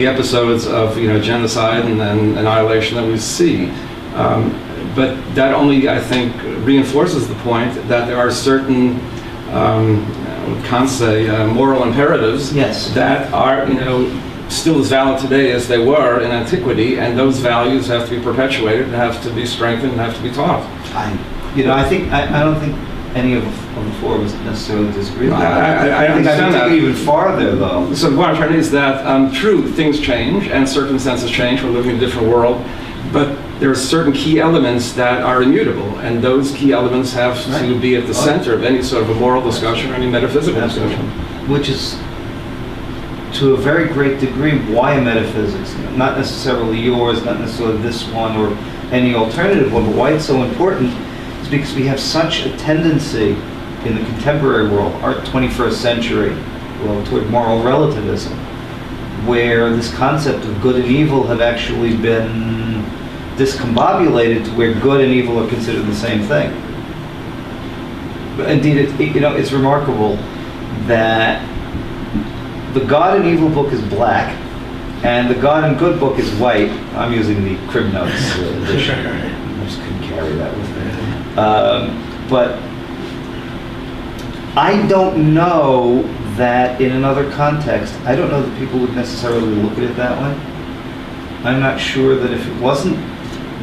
the episodes of genocide and annihilation that we see. But that only, I think, reinforces the point that there are certain, can't say, moral imperatives that are, still as valid today as they were in antiquity, and those values have to be perpetuated, and have to be strengthened, and have to be taught. I don't think any of the four of us necessarily disagree with that. I understand that. Even farther, though. So what I'm trying to say is that, true, things change and circumstances change. We're living in a different world, but there are certain key elements that are immutable, and those key elements have to be at the center of any sort of a moral discussion or any metaphysical discussion. Which is, to a very great degree, why metaphysics, not necessarily yours, not necessarily this one or any alternative one, but why it's so important is because we have such a tendency in the contemporary world, our 21st century, toward moral relativism, where this concept of good and evil have actually been discombobulated to where good and evil are considered the same thing. But indeed, it's remarkable that the God and Evil book is black, and the God and Good book is white. I'm using the Crib Notes edition. I just couldn't carry that with me. But I don't know that in another context, I don't know that people would necessarily look at it that way. I'm not sure that if it wasn't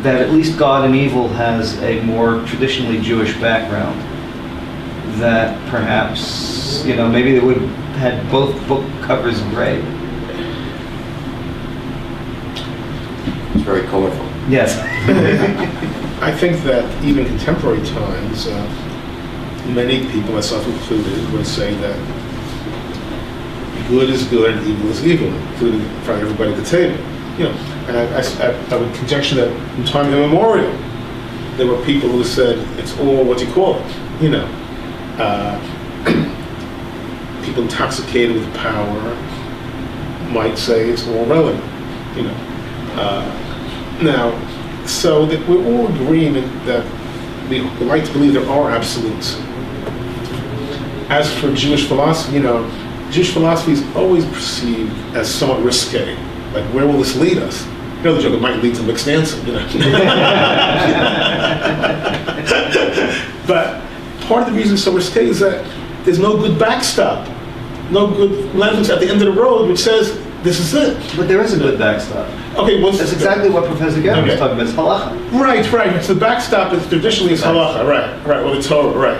that at least God and Evil has a more traditionally Jewish background, that perhaps, maybe they would have had both book covers gray. It's very colorful. Yes. I think that even contemporary times, many people, myself included, would say that good is good and evil is evil, including probably everybody at the table. And I would conjecture that from time immemorial, there were people who said it's all what you call it. People intoxicated with power might say it's all relative. Now, so that we're all agreeing that we like to believe there are absolutes. As for Jewish philosophy, Jewish philosophy is always perceived as somewhat risque. Like, where will this lead us? The joke, it might lead to mixed answer, But part of the reason it's so risque is that there's no good backstop, no good language at the end of the road which says, this is it. But there is a good backstop. Okay, that's exactly what Professor Garrin was talking about, it's halacha. Right. So the backstop is traditionally is halacha, right, or the Torah, right.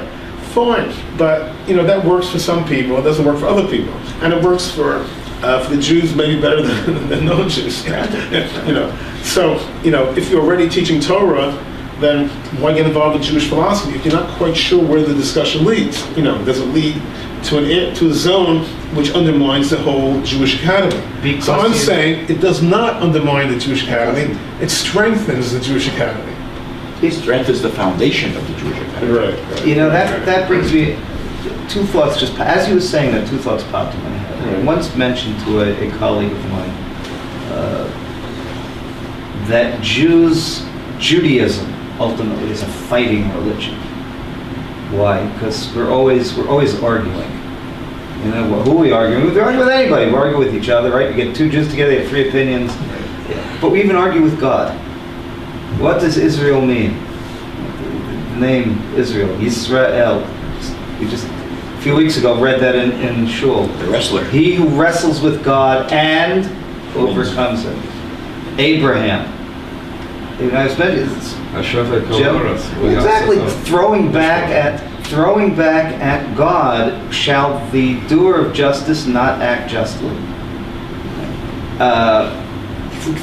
Fine, but that works for some people, it doesn't work for other people. And it works for the Jews maybe better than non-Jews. So, if you're already teaching Torah, then why get involved with Jewish philosophy if you're not quite sure where the discussion leads? Does it lead to a zone which undermines the whole Jewish Academy? So I'm saying it does not undermine the Jewish Academy, it strengthens the Jewish Academy. It strengthens the foundation of the Jewish Academy. Right. That brings me two thoughts, just as you were saying that, two thoughts popped in my head. I once mentioned to a colleague of mine that Judaism ultimately is a fighting religion. Why? Because we're always arguing. Who are we arguing with? We're arguing with anybody. We argue with each other, right? You get two Jews together, they have three opinions. Yeah. But we even argue with God. What does Israel mean? The name Israel, Yisrael. We just a few weeks ago read that in Shul. The wrestler. He who wrestles with God and overcomes him. Abraham. I was mentioning exactly. Throwing back at God, shall the doer of justice not act justly?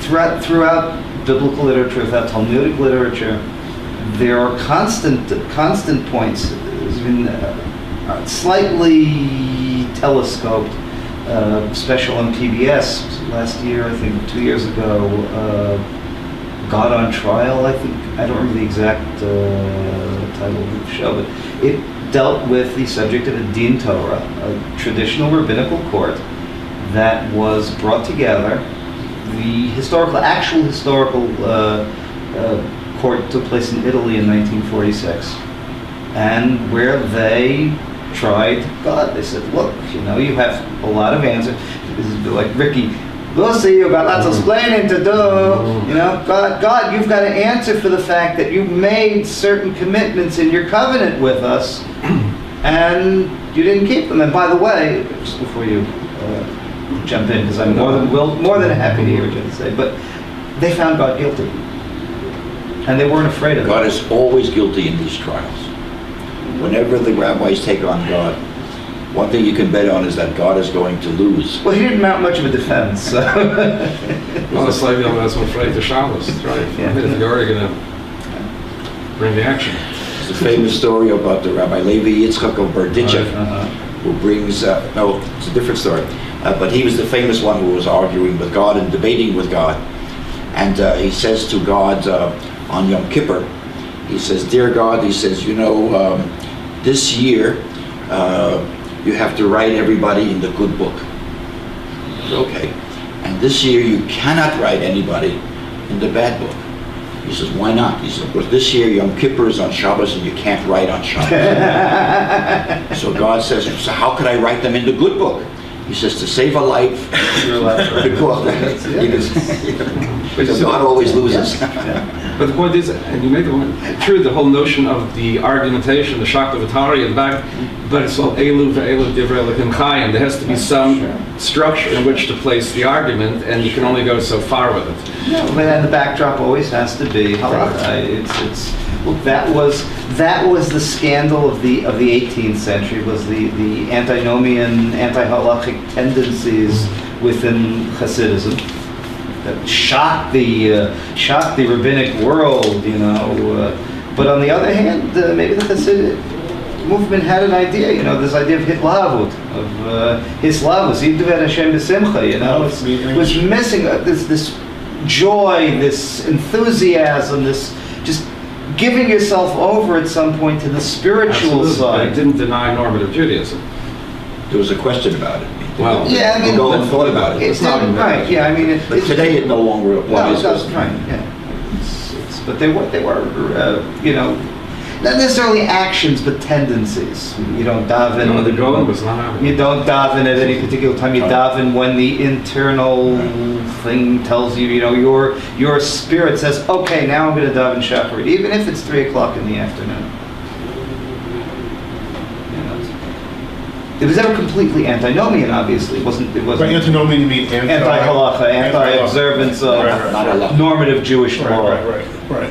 Throughout biblical literature, throughout Talmudic literature, there are constant points. There's been slightly telescoped special on PBS last year, I think 2 years ago. God on Trial, I think. I don't remember the exact title of the show, but it dealt with the subject of a Din Torah, a traditional rabbinical court that was brought together. The actual historical court took place in Italy in 1946, and where they tried God. They said, look, you have a lot of answers. This is like Ricky We'll see, you've got lots of explaining to do. You know, God, you've got to answer for the fact that you made certain commitments in your covenant with us, and you didn't keep them. And by the way, just before you jump in, because I'm more than happy to hear what you have to say, but they found God guilty, and they weren't afraid of God it. is always guilty in these trials. Whenever the rabbis take on God, one thing you can bet on is that God is going to lose. Well, he didn't mount much of a defense. So. Well, it's like that's what afraid to Shabbos, right? Yeah. If you're going to bring the action. It's a famous story about the Rabbi Levi Yitzchak of Berditchev, who brings, no, it's a different story, but he was the famous one who was arguing with God and debating with God. And he says to God on Yom Kippur, he says, "Dear God," he says, "you know, this year, you have to write everybody in the good book." Okay. And this year you cannot write anybody in the bad book. He says, "Why not?" He says, "Because this year Yom Kippur is on Shabbos and you can't write on Shabbos." So God says, "So how could I write them in the good book?" He says, "To save a life." Because God always loses. But the point is, and you make the point, true, the whole notion of the argumentation, the shakta v'tari and back, but it's all elu ve'elu divrei Elokim chayim. There has to be some structure in which to place the argument, and you can only go so far with it. No, but then the backdrop always has to be halakha. Look, that was the scandal of the 18th century, was the antinomian, anti-halachic tendencies within Hasidism that shocked the rabbinic world, you know. But on the other hand, maybe the Hasidic movement had an idea, you know, this idea of hitlavut, of hislavus, yidvet Hashem b'simcha, you know, was missing this joy, this enthusiasm, this just giving yourself over at some point to the spiritual side. It didn't deny normative Judaism. There was a question about it. Well, yeah, I mean, we'll go and thought about it. It's not right. Yeah, I mean, but today it no longer applies. No, it doesn't. Right. Yeah. But they were, you know, not necessarily actions, but tendencies. You don't daven. No, the Golem was not happening. You don't daven at any particular time. You daven when the internal thing tells you. You know, your spirit says, "Okay, now I'm going to daven shacharit," even if it's 3 o'clock in the afternoon. It was never completely antinomian, obviously. It wasn't. By antinomian, you mean anti-halacha, anti-observance of normative Jewish law. Right.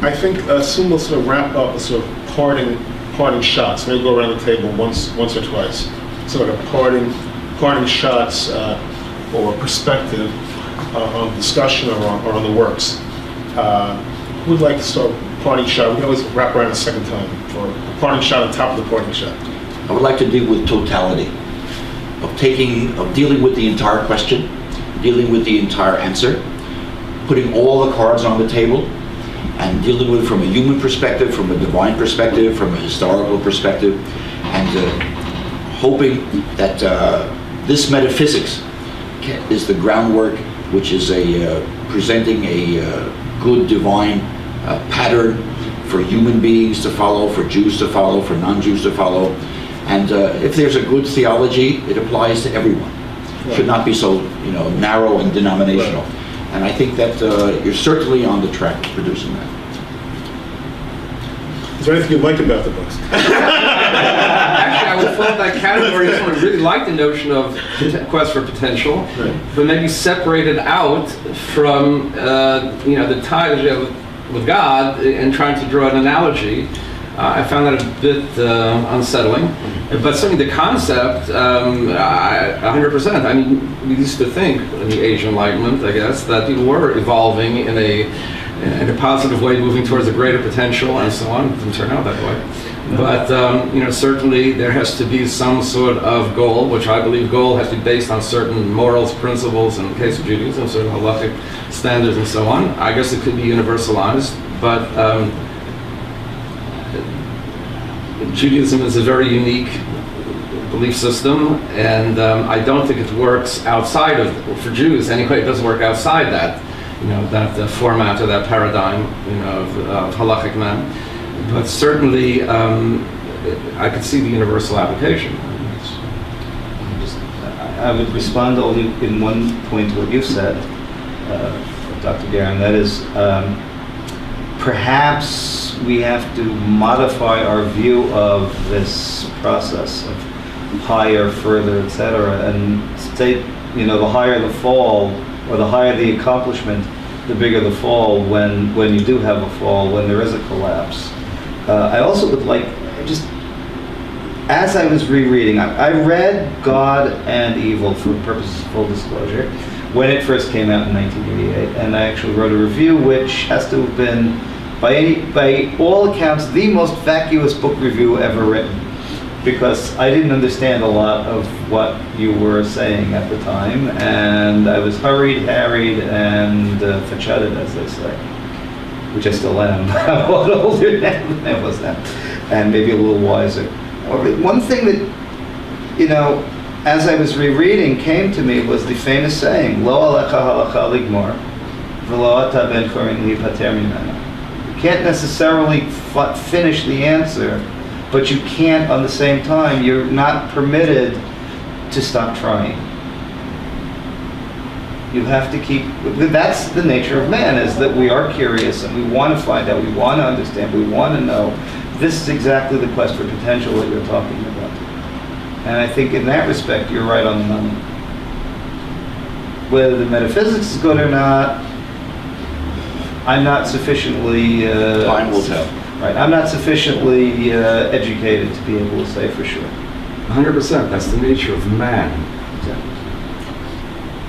I think soon we'll sort of wrap up with sort of parting shots. Maybe go around the table once or twice. Sort of parting shots or perspective on discussion or on the works. Who would like to start parting shot? We can always wrap around a second time for a parting shot on top of the parting shot. I would like to deal with totality, of dealing with the entire question, dealing with the entire answer, putting all the cards on the table, and dealing with it from a human perspective, from a divine perspective, from a historical perspective, and hoping that this metaphysics is the groundwork which is presenting a good divine pattern for human beings to follow, for Jews to follow, for non-Jews to follow. And if there's a good theology, it applies to everyone. It should not be so, you know, narrow and denominational. Right. And I think that you're certainly on the track of producing that. Is there anything you like about the books? Actually, I would fall that category. I really like the notion of quest for potential, Right. but maybe separated out from you know, the tie that you have with God and trying to draw an analogy. I found that a bit unsettling, but certainly the concept, 100%. I mean, we used to think in the Age of Enlightenment, I guess, that people were evolving in a positive way, moving towards a greater potential and so on. It didn't turn out that way. But you know, certainly there has to be some sort of goal, which I believe goal has to be based on certain morals, principles, in the case of Judaism, certain halachic standards and so on. I guess it could be universalized, but Judaism is a very unique belief system, and I don't think it works outside of, for Jews anyway, it doesn't work outside that, you know, that format or that paradigm, you know, of halachic man. But certainly, I could see the universal application. I would respond only in one point to what you said, Dr. Garrin. That is, perhaps we have to modify our view of this process of higher, further, etc., and state, the higher the fall, or the higher the accomplishment, the bigger the fall when you do have a fall, when there is a collapse. I also would like, just as I was rereading, I read God and Evil for purposes of full disclosure when it first came out in 1988, and I actually wrote a review which has to have been, by all accounts, the most vacuous book review ever written, because I didn't understand a lot of what you were saying at the time, and I was hurried, harried, and fetchetted, as they say, which I still am. I'm a lot older now than I was then, and maybe a little wiser. One thing that, as I was rereading, came to me was the famous saying, Lo alecha halacha ligmor, v'lo ata ben korin li pater mimena. You can't necessarily finish the answer, but you can't, on the same time, you're not permitted to stop trying. You have to keep, that's the nature of man, is that we are curious and we want to find out, we want to understand, we want to know. This is exactly the quest for potential that you're talking about. And I think in that respect, you're right on the money. Whether the metaphysics is good or not, I'm not sufficiently... Time will tell. Right, I'm not sufficiently educated to be able to say for sure. 100%, that's the nature of man.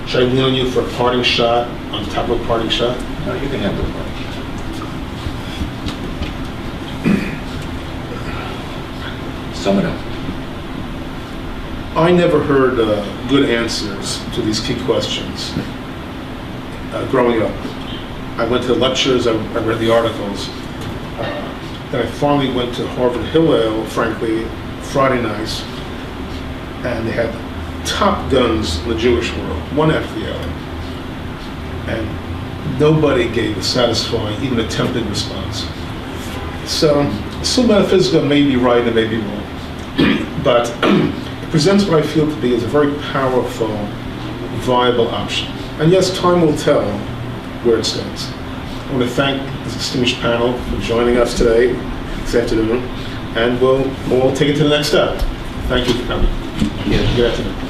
Should I lean on you for a parting shot, on top of a parting shot? No, you can have the point. Sum it up. I never heard good answers to these key questions growing up. I went to the lectures, I read the articles. Then I finally went to Harvard Hillel, frankly, Friday nights, and they had top guns in the Jewish world, one after the other. And nobody gave a satisfying, even attempted response. So, Summa Metaphysica may be right and may be wrong, but it presents what I feel to be as a very powerful, viable option. And yes, time will tell where it stands. I want to thank this distinguished panel for joining us today, this afternoon, and we'll take it to the next step. Thank you for coming. Yeah. Good afternoon.